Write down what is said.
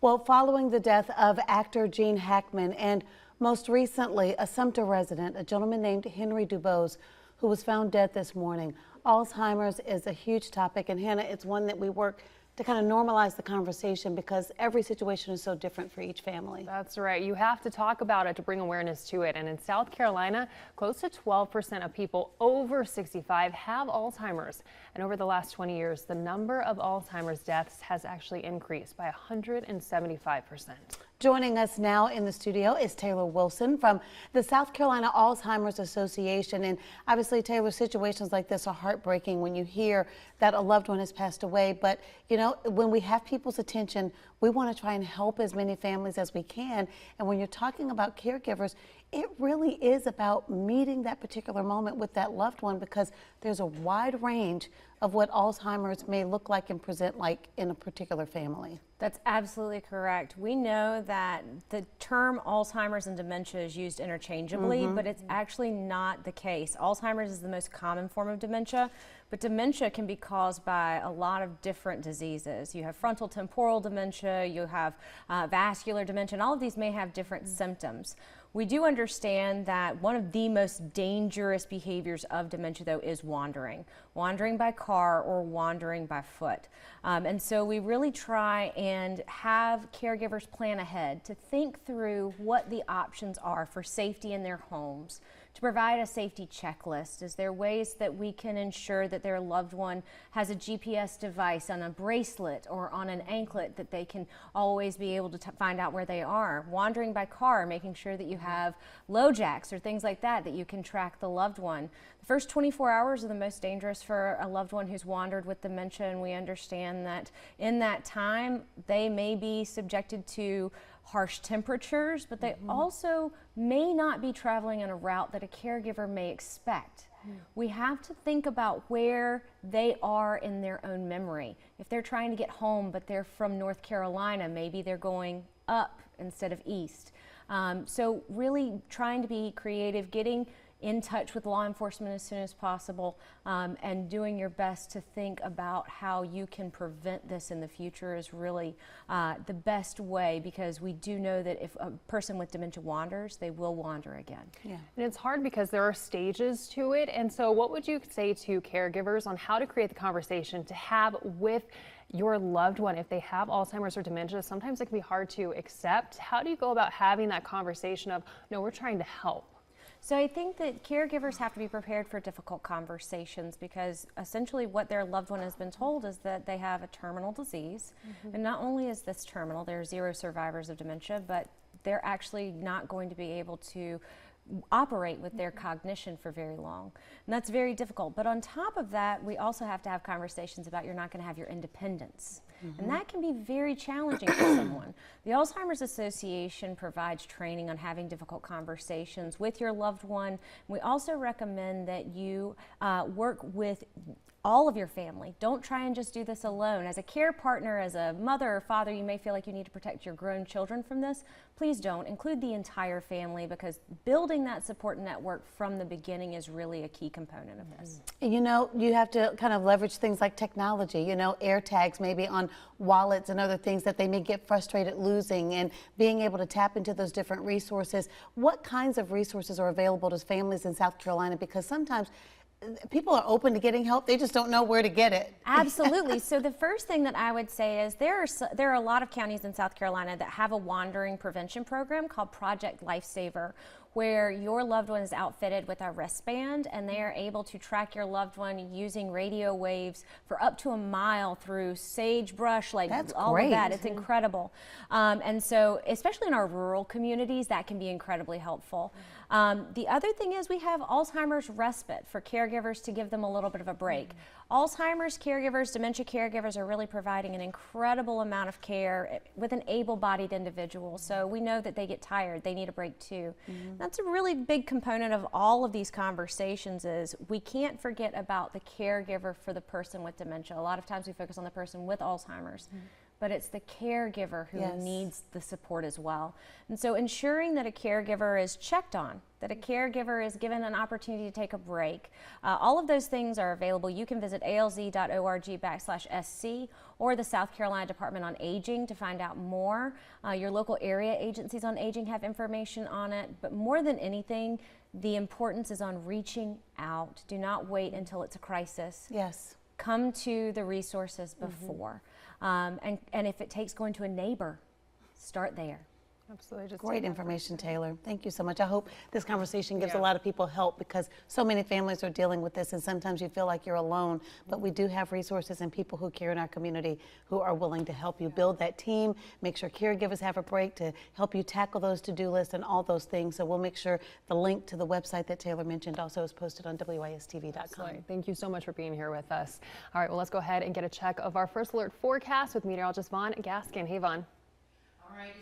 Well, following the death of actor Gene Hackman and most recently a Sumter resident, a gentleman named Henry Dubose, who was found dead this morning. Alzheimer's is a huge topic, and Hannah, it's one that we work to kind of normalize the conversation because every situation is so different for each family. That's right. You have to talk about it to bring awareness to it. And in South Carolina, close to 12% of people over 65 have Alzheimer's. And over the last 20 years, the number of Alzheimer's deaths has actually increased by 175%. Joining us now in the studio is Taylor Wilson from the South Carolina Alzheimer's Association. And obviously, Taylor, situations like this are heartbreaking when you hear that a loved one has passed away. But, you know, when we have people's attention, we want to try and help as many families as we can. And when you're talking about caregivers, it really is about meeting that particular moment with that loved one, because there's a wide range of what Alzheimer's may look like and present like in a particular family. That's absolutely correct. We know that the term Alzheimer's and dementia is used interchangeably, but it's actually not the case. Alzheimer's is the most common form of dementia, but dementia can be caused by a lot of different diseases. You have frontal temporal dementia, you have vascular dementia, and all of these may have different symptoms. We do understand that one of the most dangerous behaviors of dementia, though, is wandering by car or wandering by foot. And so we really try and have caregivers plan ahead to think through what the options are for safety in their homes, to provide a safety checklist. Is there ways that we can ensure that their loved one has a GPS device on a bracelet or on an anklet that they can always be able to find out where they are? Wandering by car, making sure that you have low jacks or things like that you can track the loved one. The first 24 hours are the most dangerous for a loved one who's wandered with dementia, and we understand that in that time they may be subjected to harsh temperatures, but they also may not be traveling on a route that a caregiver may expect. We have to think about where they are in their own memory. If they're trying to get home but they're from North Carolina, maybe they're going up instead of east. So really trying to be creative, getting in touch with law enforcement as soon as possible, and doing your best to think about how you can prevent this in the future is really the best way, because we do know that if a person with dementia wanders, they will wander again. Yeah. And it's hard because there are stages to it. And so what would you say to caregivers on how to create the conversation to have with your loved one if they have Alzheimer's or dementia? Sometimes it can be hard to accept. How do you go about having that conversation of, no, we're trying to help? So I think that caregivers have to be prepared for difficult conversations, because essentially what their loved one has been told is that they have a terminal disease. And not only is this terminal, there are 0 survivors of dementia, but they're actually not going to be able to operate with their cognition for very long. And that's very difficult. But on top of that, we also have to have conversations about you're not going to have your independence. And that can be very challenging for someone. The Alzheimer's Association provides training on having difficult conversations with your loved one. We also recommend that you work with all of your family. Don't try and just do this alone. As a care partner, as a mother or father, you may feel like you need to protect your grown children from this. Please don't. Include the entire family, because building that support network from the beginning is really a key component of this. You know, you have to kind of leverage things like technology, you know, air tags maybe on wallets and other things that they may get frustrated losing, and being able to tap into those different resources. What kinds of resources are available to families in South Carolina? Because sometimes people are open to getting help, they just don't know where to get it. Absolutely. So the first thing that I would say is there are a lot of counties in South Carolina that have a wandering prevention program called Project Lifesaver, where your loved one is outfitted with a wristband and they are able to track your loved one using radio waves for up to a mile through sagebrush, like all of that. It's incredible. And so, especially in our rural communities, that can be incredibly helpful. The other thing is we have Alzheimer's respite for caregivers to give them a little bit of a break. Alzheimer's caregivers, dementia caregivers are really providing an incredible amount of care with an able-bodied individual. So we know that they get tired, they need a break too. That's a really big component of all of these conversations, is we can't forget about the caregiver for the person with dementia. A lot of times we focus on the person with Alzheimer's. but it's the caregiver who Yes. needs the support as well. And so ensuring that a caregiver is checked on, that a caregiver is given an opportunity to take a break. All of those things are available. You can visit alz.org/SC or the South Carolina Department on Aging to find out more. Your local area agencies on aging have information on it, but more than anything, the importance is on reaching out. Do not wait until it's a crisis. Yes. Come to the resources before. And if it takes going to a neighbor, start there. Absolutely. Just Great information, Taylor. Thank you so much. I hope this conversation gives a Yeah. lot of people help, because so many families are dealing with this, and sometimes you feel like you're alone, but we do have resources and people who care in our community who are willing to help you build that team, make sure caregivers have a break to help you tackle those to-do lists and all those things. So we'll make sure the link to the website that Taylor mentioned also is posted on WISTV.com. Absolutely. Thank you so much for being here with us. All right, well, let's go ahead and get a check of our first alert forecast with meteorologist Vaughn Gaskin. Hey, Vaughn. All right.